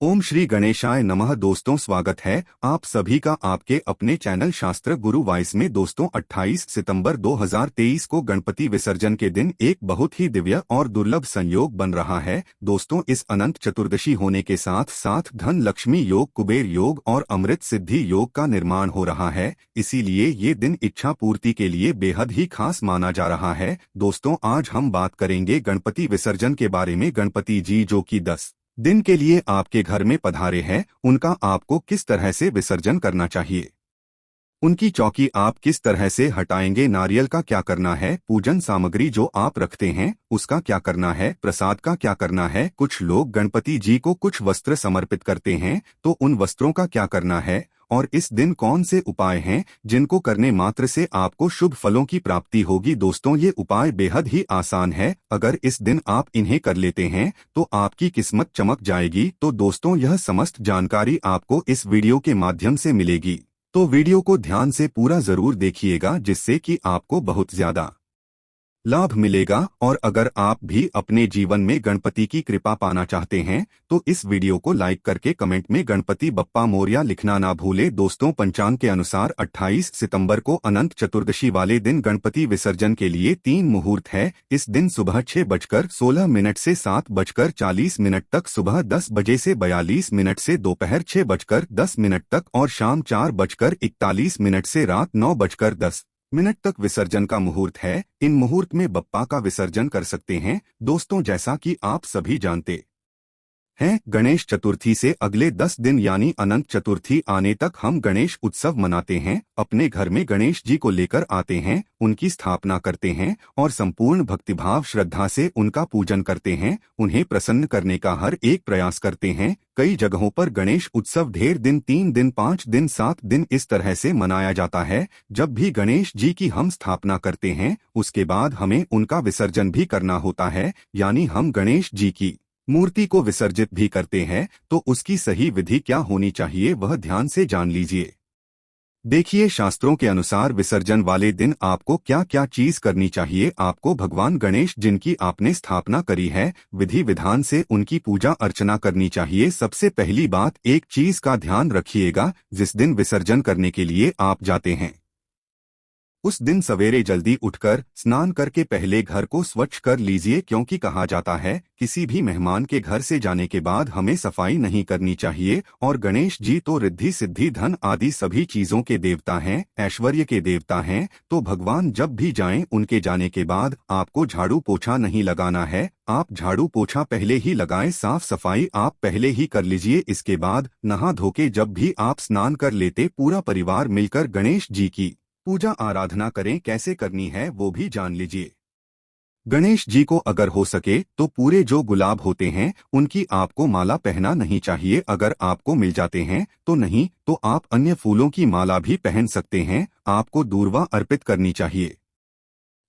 ओम श्री गणेशाय नमः। दोस्तों, स्वागत है आप सभी का आपके अपने चैनल शास्त्र गुरु वॉइस में। दोस्तों, 28 सितंबर 2023 को गणपति विसर्जन के दिन एक बहुत ही दिव्य और दुर्लभ संयोग बन रहा है। दोस्तों, इस अनंत चतुर्दशी होने के साथ साथ धन लक्ष्मी योग, कुबेर योग और अमृत सिद्धि योग का निर्माण हो रहा है। इसीलिए ये दिन इच्छा पूर्ति के लिए बेहद ही खास माना जा रहा है। दोस्तों, आज हम बात करेंगे गणपति विसर्जन के बारे में। गणपति जी जो कि 10 दिन के लिए आपके घर में पधारे हैं, उनका आपको किस तरह से विसर्जन करना चाहिए, उनकी चौकी आप किस तरह से हटाएंगे, नारियल का क्या करना है, पूजन सामग्री जो आप रखते हैं उसका क्या करना है, प्रसाद का क्या करना है। कुछ लोग गणपति जी को कुछ वस्त्र समर्पित करते हैं, तो उन वस्त्रों का क्या करना है और इस दिन कौन से उपाय हैं जिनको करने मात्र से आपको शुभ फलों की प्राप्ति होगी। दोस्तों, ये उपाय बेहद ही आसान है। अगर इस दिन आप इन्हें कर लेते हैं तो आपकी किस्मत चमक जाएगी। तो दोस्तों, यह समस्त जानकारी आपको इस वीडियो के माध्यम से मिलेगी, तो वीडियो को ध्यान से पूरा जरूर देखिएगा, जिससे कि आपको बहुत ज्यादा लाभ मिलेगा। और अगर आप भी अपने जीवन में गणपति की कृपा पाना चाहते हैं तो इस वीडियो को लाइक करके कमेंट में गणपति बप्पा मोरया लिखना ना भूले। दोस्तों, पंचांग के अनुसार 28 सितंबर को अनंत चतुर्दशी वाले दिन गणपति विसर्जन के लिए 3 मुहूर्त है। इस दिन सुबह 6:16 से 7:40 तक, सुबह 10 बजे से 42 मिनट से दोपहर 6:10 तक और शाम 4:41 से रात 9:10 तक विसर्जन का मुहूर्त है। इन मुहूर्त में बप्पा का विसर्जन कर सकते हैं। दोस्तों, जैसा कि आप सभी जानते हैं, गणेश चतुर्थी से अगले 10 दिन यानी अनंत चतुर्थी आने तक हम गणेश उत्सव मनाते हैं। अपने घर में गणेश जी को लेकर आते हैं, उनकी स्थापना करते हैं और संपूर्ण भक्तिभाव श्रद्धा से उनका पूजन करते हैं। उन्हें प्रसन्न करने का हर एक प्रयास करते हैं। कई जगहों पर गणेश उत्सव ढेर दिन, 3 दिन, 5 दिन, 7 दिन इस तरह से मनाया जाता है। जब भी गणेश जी की हम स्थापना करते हैं उसके बाद हमें उनका विसर्जन भी करना होता है, यानी हम गणेश जी की मूर्ति को विसर्जित भी करते हैं। तो उसकी सही विधि क्या होनी चाहिए वह ध्यान से जान लीजिए। देखिए, शास्त्रों के अनुसार विसर्जन वाले दिन आपको क्या क्या चीज करनी चाहिए। आपको भगवान गणेश जिनकी आपने स्थापना करी है, विधि विधान से उनकी पूजा अर्चना करनी चाहिए। सबसे पहली बात, एक चीज का ध्यान रखिएगा, जिस दिन विसर्जन करने के लिए आप जाते हैं उस दिन सवेरे जल्दी उठकर स्नान करके पहले घर को स्वच्छ कर लीजिए, क्योंकि कहा जाता है किसी भी मेहमान के घर से जाने के बाद हमें सफाई नहीं करनी चाहिए। और गणेश जी तो रिद्धि सिद्धि धन आदि सभी चीजों के देवता हैं, ऐश्वर्य के देवता हैं। तो भगवान जब भी जाएं उनके जाने के बाद आपको झाड़ू पोछा नहीं लगाना है। आप झाड़ू पोछा पहले ही लगाएं, साफ सफाई आप पहले ही कर लीजिए। इसके बाद नहा धोके जब भी आप स्नान कर लेते पूरा परिवार मिलकर गणेश जी की पूजा आराधना करें। कैसे करनी है वो भी जान लीजिए। गणेश जी को अगर हो सके तो पूरे जो गुलाब होते हैं उनकी आपको माला पहना नहीं चाहिए। अगर आपको मिल जाते हैं तो नहीं, तो आप अन्य फूलों की माला भी पहन सकते हैं। आपको दूर्वा अर्पित करनी चाहिए।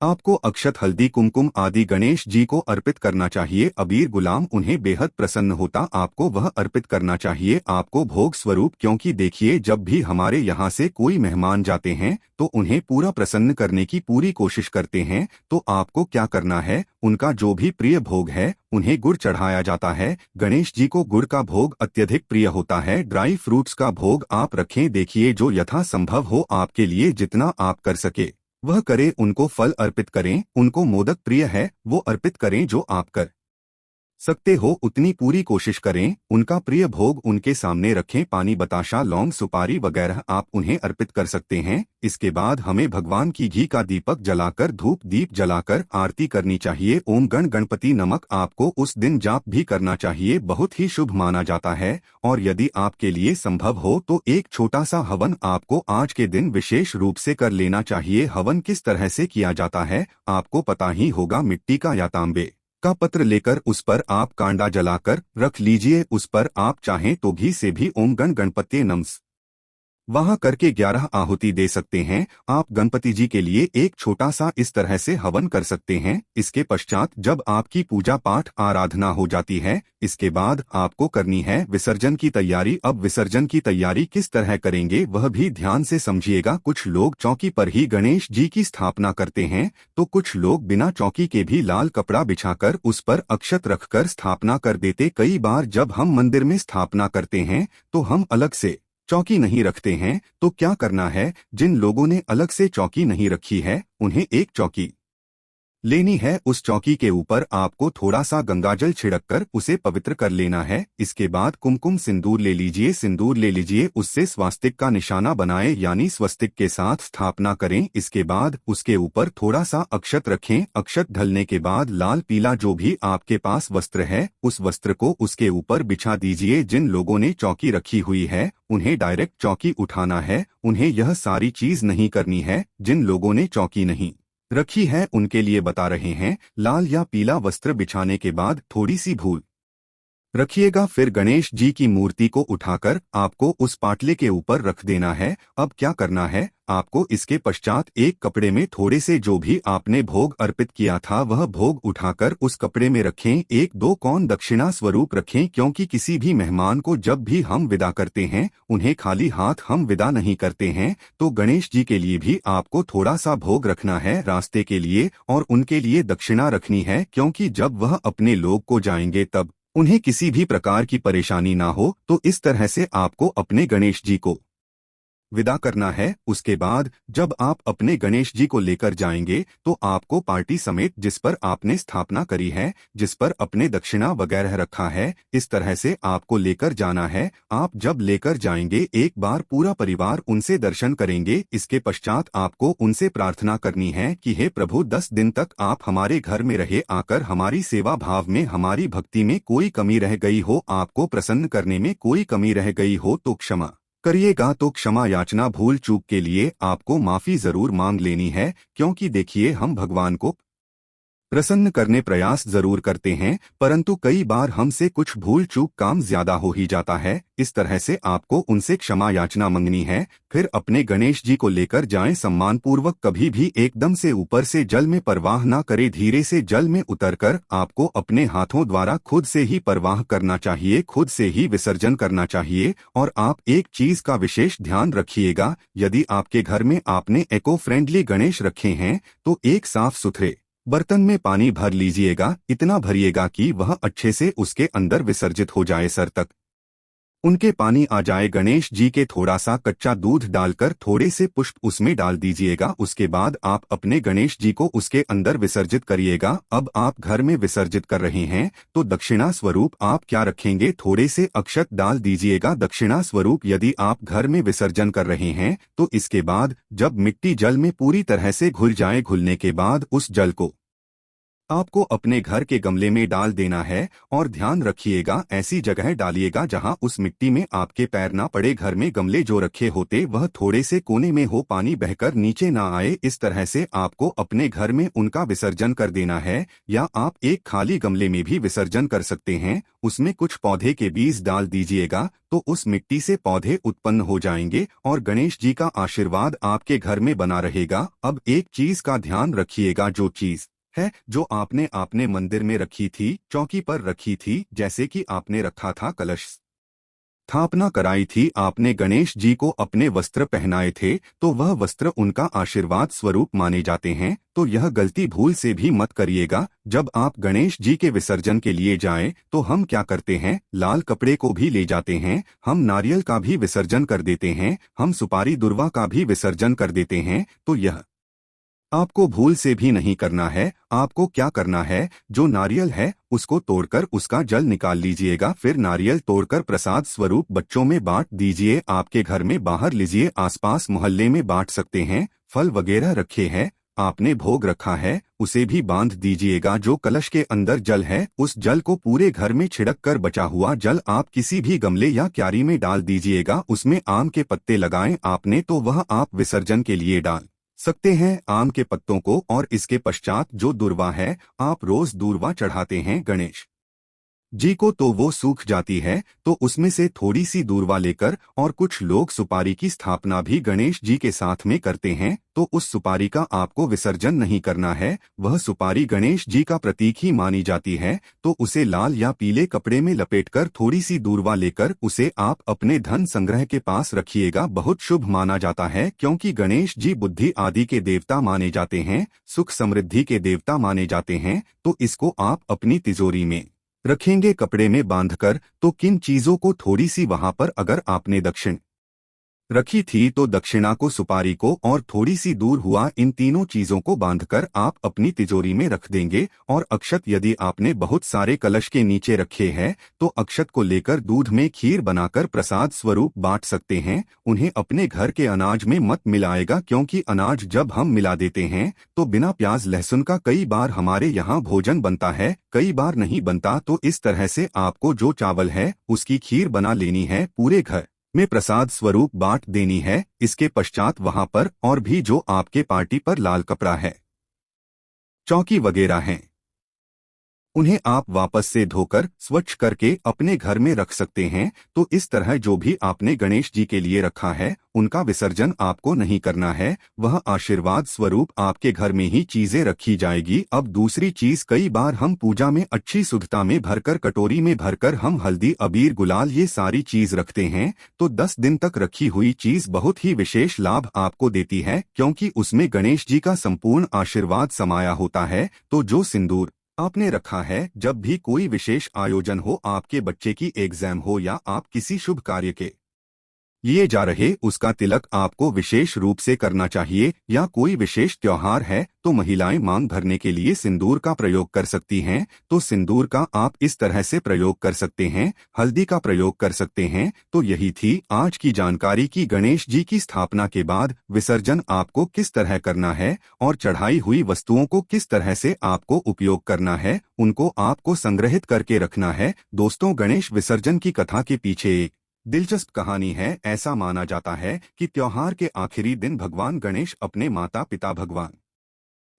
आपको अक्षत, हल्दी, कुमकुम आदि गणेश जी को अर्पित करना चाहिए। अबीर, गुलाम उन्हें बेहद प्रसन्न होता आपको वह अर्पित करना चाहिए आपको भोग स्वरूप। क्योंकि देखिए, जब भी हमारे यहाँ से कोई मेहमान जाते हैं तो उन्हें पूरा प्रसन्न करने की पूरी कोशिश करते हैं। तो आपको क्या करना है, उनका जो भी प्रिय भोग है उन्हें गुड़ चढ़ाया जाता है। गणेश जी को गुड़ का भोग अत्यधिक प्रिय होता है। ड्राई फ्रूट्स का भोग आप रखें। देखिए, जो यथासंभव हो आपके लिए जितना आप कर सके वह करें। उनको फल अर्पित करें, उनको मोदक प्रिय है वो अर्पित करें। जो आप कर सकते हो उतनी पूरी कोशिश करें। उनका प्रिय भोग उनके सामने रखें। पानी, बताशा, लौंग, सुपारी वगैरह आप उन्हें अर्पित कर सकते हैं। इसके बाद हमें भगवान की घी का दीपक जलाकर, धूप दीप जलाकर आरती करनी चाहिए। ओम गण गणपति नमक आपको उस दिन जाप भी करना चाहिए, बहुत ही शुभ माना जाता है। और यदि आपके लिए संभव हो तो एक छोटा सा हवन आपको आज के दिन विशेष रूप से कर लेना चाहिए। हवन किस तरह से किया जाता है आपको पता ही होगा। मिट्टी का या तांबे का पत्र लेकर उस पर आप कांडा जलाकर रख लीजिए। उस पर आप चाहें तो घी से भी ओम गण गणपते नमः वहां करके 11 आहुति दे सकते हैं। आप गणपति जी के लिए एक छोटा सा इस तरह से हवन कर सकते हैं। इसके पश्चात जब आपकी पूजा पाठ आराधना हो जाती है, इसके बाद आपको करनी है विसर्जन की तैयारी। अब विसर्जन की तैयारी किस तरह करेंगे वह भी ध्यान से समझिएगा। कुछ लोग चौकी पर ही गणेश जी की स्थापना करते हैं, तो कुछ लोग बिना चौकी के भी लाल कपड़ा बिछाकर उस पर अक्षत रखकर स्थापना कर देते। कई बार जब हम मंदिर में स्थापना करते हैं तो हम अलग से चौकी नहीं रखते हैं। तो क्या करना है, जिन लोगों ने अलग से चौकी नहीं रखी है उन्हें एक चौकी लेनी है। उस चौकी के ऊपर आपको थोड़ा सा गंगाजल छिड़ककर उसे पवित्र कर लेना है। इसके बाद कुमकुम सिंदूर ले लीजिए। सिंदूर ले लीजिए, उससे स्वास्तिक का निशाना बनाए यानी स्वस्तिक के साथ स्थापना करें। इसके बाद उसके ऊपर थोड़ा सा अक्षत रखें। अक्षत ढलने के बाद लाल पीला जो भी आपके पास वस्त्र है उस वस्त्र को उसके ऊपर बिछा दीजिए। जिन लोगों ने चौकी रखी हुई है उन्हें डायरेक्ट चौकी उठाना है, उन्हें यह सारी चीज नहीं करनी है। जिन लोगों ने चौकी नहीं रखी है उनके लिए बता रहे हैं, लाल या पीला वस्त्र बिछाने के बाद थोड़ी सी भूल रखिएगा। फिर गणेश जी की मूर्ति को उठाकर आपको उस पाटले के ऊपर रख देना है। अब क्या करना है, आपको इसके पश्चात एक कपड़े में थोड़े से जो भी आपने भोग अर्पित किया था वह भोग उठाकर उस कपड़े में रखें। 1-2 कौन दक्षिणा स्वरूप रखें, क्योंकि किसी भी मेहमान को जब भी हम विदा करते हैं उन्हें खाली हाथ हम विदा नहीं करते हैं। तो गणेश जी के लिए भी आपको थोड़ा सा भोग रखना है रास्ते के लिए, और उनके लिए दक्षिणा रखनी है, क्योंकि जब वह अपने लोग को जाएंगे तब उन्हें किसी भी प्रकार की परेशानी ना हो। तो इस तरह से आपको अपने गणेश जी को विदा करना है। उसके बाद जब आप अपने गणेश जी को लेकर जाएंगे तो आपको पार्टी समेत जिस पर आपने स्थापना करी है, जिस पर अपने दक्षिणा वगैरह रखा है, इस तरह से आपको लेकर जाना है। आप जब लेकर जाएंगे एक बार पूरा परिवार उनसे दर्शन करेंगे। इसके पश्चात आपको उनसे प्रार्थना करनी है कि हे प्रभु 10 दिन तक आप हमारे घर में रहे, आकर हमारी सेवा भाव में हमारी भक्ति में कोई कमी रह गई हो, आपको प्रसन्न करने में कोई कमी रह गई हो तो क्षमा करिएगा। तो क्षमा याचना भूल चूक के लिए आपको माफी जरूर मांग लेनी है, क्योंकि देखिए हम भगवान को प्रसन्न करने प्रयास जरूर करते हैं, परंतु कई बार हमसे कुछ भूल चूक काम ज्यादा हो ही जाता है। इस तरह से आपको उनसे क्षमा याचना मांगनी है। फिर अपने गणेश जी को लेकर जाएं सम्मान पूर्वक। कभी भी एकदम से ऊपर से जल में प्रवाह ना करें, धीरे से जल में उतरकर आपको अपने हाथों द्वारा खुद से ही प्रवाह करना चाहिए, खुद से ही विसर्जन करना चाहिए। और आप एक चीज का विशेष ध्यान रखिएगा, यदि आपके घर में आपने इको फ्रेंडली गणेश रखे हैं तो एक साफ सुथरे बर्तन में पानी भर लीजिएगा। इतना भरिएगा कि वह अच्छे से उसके अंदर विसर्जित हो जाए, सर तक उनके पानी आ जाए। गणेश जी के थोड़ा सा कच्चा दूध डालकर थोड़े से पुष्प उसमें डाल दीजिएगा। उसके बाद आप अपने गणेश जी को उसके अंदर विसर्जित करिएगा। अब आप घर में विसर्जित कर रहे हैं तो दक्षिणा स्वरूप आप क्या रखेंगे, थोड़े से अक्षत डाल दीजिएगा दक्षिणा स्वरूप। यदि आप घर में विसर्जन कर रहे हैं तो इसके बाद जब मिट्टी जल में पूरी तरह से घुल जाए, घुलने के बाद उस जल को आपको अपने घर के गमले में डाल देना है। और ध्यान रखिएगा ऐसी जगह डालिएगा जहां उस मिट्टी में आपके पैर ना पड़े। घर में गमले जो रखे होते वह थोड़े से कोने में हो, पानी बहकर नीचे ना आए। इस तरह से आपको अपने घर में उनका विसर्जन कर देना है। या आप एक खाली गमले में भी विसर्जन कर सकते हैं, उसमें कुछ पौधे के बीज डाल दीजिएगा तो उस मिट्टी से पौधे उत्पन्न हो जाएंगे और गणेश जी का आशीर्वाद आपके घर में बना रहेगा। अब एक चीज का ध्यान रखिएगा, जो चीज है जो आपने आपने मंदिर में रखी थी, चौकी पर रखी थी, जैसे कि आपने रखा था कलश स्थापना कराई थी, आपने गणेश जी को अपने वस्त्र पहनाए थे, तो वह वस्त्र उनका आशीर्वाद स्वरूप माने जाते हैं। तो यह गलती भूल से भी मत करिएगा। जब आप गणेश जी के विसर्जन के लिए जाएं तो हम क्या करते हैं, लाल कपड़े को भी ले जाते हैं, हम नारियल का भी विसर्जन कर देते हैं, हम सुपारी दुर्वा का भी विसर्जन कर देते हैं। तो यह आपको भूल से भी नहीं करना है। आपको क्या करना है, जो नारियल है उसको तोड़कर उसका जल निकाल लीजिएगा। फिर नारियल तोड़कर प्रसाद स्वरूप बच्चों में बांट दीजिए, आपके घर में बाहर लीजिए, आसपास मोहल्ले में बांट सकते हैं। फल वगैरह रखे हैं, आपने भोग रखा है, उसे भी बांध दीजिएगा। जो कलश के अंदर जल है उस जल को पूरे घर में छिड़क कर बचा हुआ जल आप किसी भी गमले या क्यारी में डाल दीजिएगा। उसमें आम के पत्ते लगाएं आपने तो वह आप विसर्जन के लिए डाल सकते हैं आम के पत्तों को। और इसके पश्चात जो दूर्वा है, आप रोज दूर्वा चढ़ाते हैं गणेश जी को तो वो सूख जाती है, तो उसमें से थोड़ी सी दूरवा लेकर, और कुछ लोग सुपारी की स्थापना भी गणेश जी के साथ में करते हैं, तो उस सुपारी का आपको विसर्जन नहीं करना है। वह सुपारी गणेश जी का प्रतीक ही मानी जाती है, तो उसे लाल या पीले कपड़े में लपेटकर थोड़ी सी दूरवा लेकर उसे आप अपने धन संग्रह के पास रखिएगा। बहुत शुभ माना जाता है, क्योंकि गणेश जी बुद्धि आदि के देवता माने जाते हैं, सुख समृद्धि के देवता माने जाते हैं। तो इसको आप अपनी तिजोरी में रखेंगे कपड़े में बांधकर, तो किन चीजों को थोड़ी सी वहां पर अगर आपने दक्षिण रखी थी, तो दक्षिणा को, सुपारी को और थोड़ी सी दूर हुआ, इन तीनों चीजों को बांधकर आप अपनी तिजोरी में रख देंगे। और अक्षत यदि आपने बहुत सारे कलश के नीचे रखे हैं, तो अक्षत को लेकर दूध में खीर बनाकर प्रसाद स्वरूप बांट सकते हैं। उन्हें अपने घर के अनाज में मत मिलाएगा, क्योंकि अनाज जब हम मिला देते हैं तो बिना प्याज लहसुन का कई बार हमारे यहाँ भोजन बनता है, कई बार नहीं बनता। तो इस तरह से आपको जो चावल है उसकी खीर बना लेनी है, पूरे घर में प्रसाद स्वरूप बांट देनी है। इसके पश्चात वहां पर और भी जो आपके पार्टी पर लाल कपड़ा है, चौकी वगैरह हैं, उन्हें आप वापस से धोकर स्वच्छ करके अपने घर में रख सकते हैं। तो इस तरह जो भी आपने गणेश जी के लिए रखा है उनका विसर्जन आपको नहीं करना है, वह आशीर्वाद स्वरूप आपके घर में ही चीजें रखी जाएगी। अब दूसरी चीज, कई बार हम पूजा में अच्छी शुद्धता में भरकर, कटोरी में भरकर हम हल्दी अबीर गुलाल ये सारी चीज रखते हैं, तो 10 दिन तक रखी हुई चीज बहुत ही विशेष लाभ आपको देती है, क्योंकि उसमें गणेश जी का संपूर्ण आशीर्वाद समाया होता है। तो जो सिंदूर आपने रखा है, जब भी कोई विशेष आयोजन हो, आपके बच्चे की एग्जाम हो या आप किसी शुभ कार्य के लिए जा रहे, उसका तिलक आपको विशेष रूप से करना चाहिए। या कोई विशेष त्योहार है तो महिलाएं मांग भरने के लिए सिंदूर का प्रयोग कर सकती हैं, तो सिंदूर का आप इस तरह से प्रयोग कर सकते हैं, हल्दी का प्रयोग कर सकते हैं। तो यही थी आज की जानकारी कि गणेश जी की स्थापना के बाद विसर्जन आपको किस तरह करना है और चढ़ाई हुई वस्तुओं को किस तरह से आपको उपयोग करना है, उनको आपको संग्रहित करके रखना है। दोस्तों, गणेश विसर्जन की कथा के पीछे एक दिलचस्प कहानी है। ऐसा माना जाता है कि त्योहार के आखिरी दिन भगवान गणेश अपने माता पिता भगवान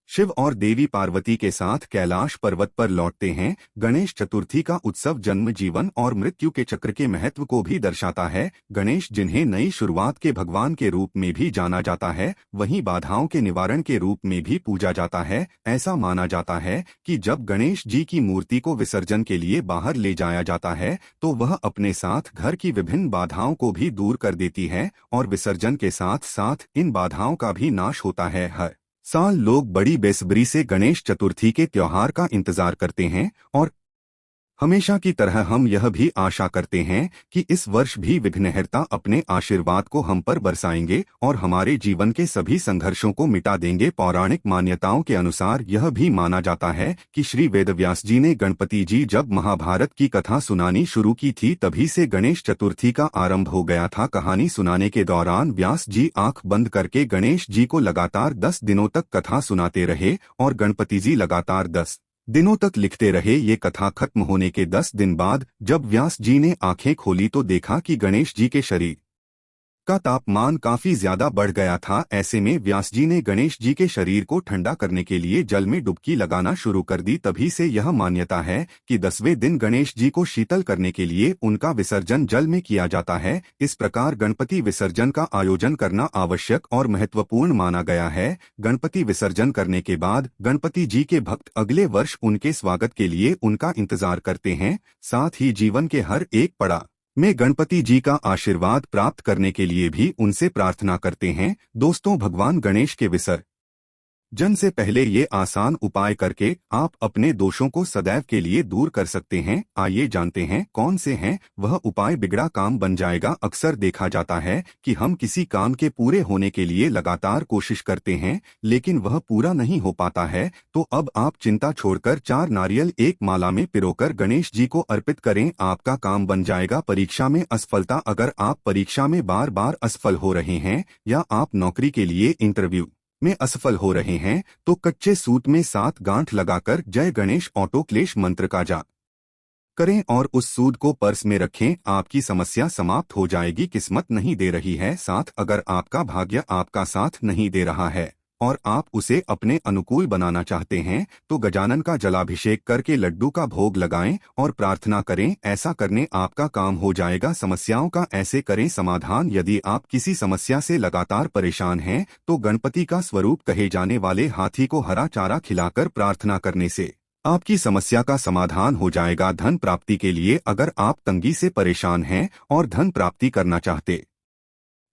शिव और देवी पार्वती के साथ कैलाश पर्वत पर लौटते हैं। गणेश चतुर्थी का उत्सव जन्म, जीवन और मृत्यु के चक्र के महत्व को भी दर्शाता है। गणेश, जिन्हें नई शुरुआत के भगवान के रूप में भी जाना जाता है, वहीं बाधाओं के निवारण के रूप में भी पूजा जाता है। ऐसा माना जाता है कि जब गणेश जी की मूर्ति को विसर्जन के लिए बाहर ले जाया जाता है, तो वह अपने साथ घर की विभिन्न बाधाओं को भी दूर कर देती है, और विसर्जन के साथ साथ इन बाधाओं का भी नाश होता है। हर साल लोग बड़ी बेसब्री से गणेश चतुर्थी के त्योहार का इंतजार करते हैं, और हमेशा की तरह हम यह भी आशा करते हैं कि इस वर्ष भी विघ्नहर्ता अपने आशीर्वाद को हम पर बरसाएंगे और हमारे जीवन के सभी संघर्षों को मिटा देंगे। पौराणिक मान्यताओं के अनुसार यह भी माना जाता है कि श्री वेदव्यास जी ने गणपति जी जब महाभारत की कथा सुनानी शुरू की थी, तभी से गणेश चतुर्थी का आरंभ हो गया था। कहानी सुनाने के दौरान व्यास जी आंख बंद करके गणेश जी को लगातार 10 दिनों तक कथा सुनाते रहे, और गणपति जी लगातार 10 दिनों तक लिखते रहे। ये कथा खत्म होने के 10 दिन बाद जब व्यास जी ने आंखें खोली तो देखा कि गणेश जी के शरीर का तापमान काफी ज्यादा बढ़ गया था। ऐसे में व्यास जी ने गणेश जी के शरीर को ठंडा करने के लिए जल में डुबकी लगाना शुरू कर दी। तभी से यह मान्यता है कि 10वें दिन गणेश जी को शीतल करने के लिए उनका विसर्जन जल में किया जाता है। इस प्रकार गणपति विसर्जन का आयोजन करना आवश्यक और महत्वपूर्ण माना गया है। गणपति विसर्जन करने के बाद गणपति जी के भक्त अगले वर्ष उनके स्वागत के लिए उनका इंतजार करते हैं। साथ ही जीवन के हर एक पड़ाव में गणपति जी का आशीर्वाद प्राप्त करने के लिए भी उनसे प्रार्थना करते हैं। दोस्तों, भगवान गणेश के विसर्जन से पहले ये आसान उपाय करके आप अपने दोषों को सदैव के लिए दूर कर सकते हैं। आइए जानते हैं कौन से हैं वह उपाय। बिगड़ा काम बन जाएगा। अक्सर देखा जाता है कि हम किसी काम के पूरे होने के लिए लगातार कोशिश करते हैं, लेकिन वह पूरा नहीं हो पाता है। तो अब आप चिंता छोड़कर 4 नारियल एक माला में पिरोकर गणेश जी को अर्पित करें, आपका काम बन जाएगा। परीक्षा में असफलता। अगर आप परीक्षा में बार बार असफल हो रहे हैं या आप नौकरी के लिए इंटरव्यू में असफल हो रहे हैं, तो कच्चे सूत में 7 गांठ लगाकर जय गणेश ऑटो क्लेश मंत्र का जाप करें और उस सूद को पर्स में रखें। आपकी समस्या समाप्त हो जाएगी। किस्मत नहीं दे रही है साथ, अगर आपका भाग्य आपका साथ नहीं दे रहा है और आप उसे अपने अनुकूल बनाना चाहते हैं तो गजानन का जलाभिषेक करके लड्डू का भोग लगाएं और प्रार्थना करें। ऐसा करने आपका काम हो जाएगा। समस्याओं का ऐसे करें समाधान। यदि आप किसी समस्या से लगातार परेशान हैं तो गणपति का स्वरूप कहे जाने वाले हाथी को हरा चारा खिलाकर प्रार्थना करने से आपकी समस्या का समाधान हो जाएगा। धन प्राप्ति के लिए अगर आप तंगी से परेशान हैं और धन प्राप्ति करना चाहते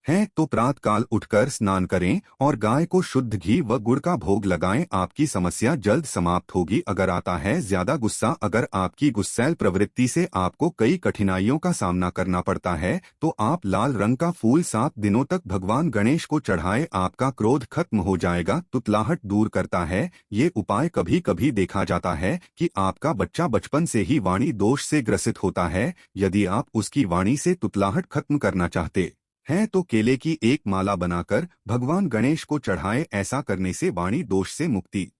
हैं तो प्रातःकाल उठकर स्नान करें और गाय को शुद्ध घी व गुड़ का भोग लगाएं। आपकी समस्या जल्द समाप्त होगी। अगर आता है ज्यादा गुस्सा, अगर आपकी गुस्सैल प्रवृत्ति से आपको कई कठिनाइयों का सामना करना पड़ता है तो आप लाल रंग का फूल 7 दिनों तक भगवान गणेश को चढ़ाएं। आपका क्रोध खत्म हो जाएगा, तुतलाहट दूर करता है। ये उपाय कभी कभी देखा जाता है कि आपका बच्चा बचपन से ही वाणी दोष से ग्रसित होता है। यदि आप उसकी वाणी से तुतलाहट खत्म करना चाहते हैं तो केले की एक माला बनाकर भगवान गणेश को चढ़ाएं। ऐसा करने से वाणी दोष से मुक्ति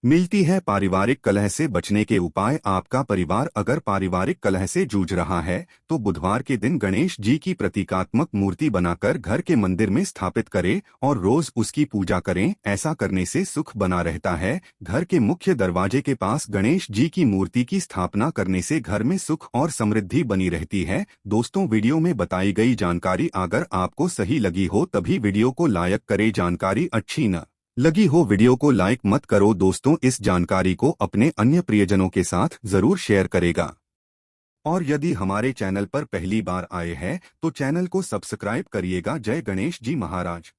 मिलती है। पारिवारिक कलह से बचने के उपाय। आपका परिवार अगर पारिवारिक कलह से जूझ रहा है तो बुधवार के दिन गणेश जी की प्रतीकात्मक मूर्ति बनाकर घर के मंदिर में स्थापित करें और रोज उसकी पूजा करें। ऐसा करने से सुख बना रहता है। घर के मुख्य दरवाजे के पास गणेश जी की मूर्ति की स्थापना करने से घर में सुख और समृद्धि बनी रहती है। दोस्तों, वीडियो में बताई गई जानकारी अगर आपको सही लगी हो तभी वीडियो को लाइक करें। जानकारी अच्छी न लगी हो वीडियो को लाइक मत करो। दोस्तों, इस जानकारी को अपने अन्य प्रियजनों के साथ जरूर शेयर करेगा। और यदि हमारे चैनल पर पहली बार आए हैं तो चैनल को सब्सक्राइब करिएगा। जय गणेश जी महाराज।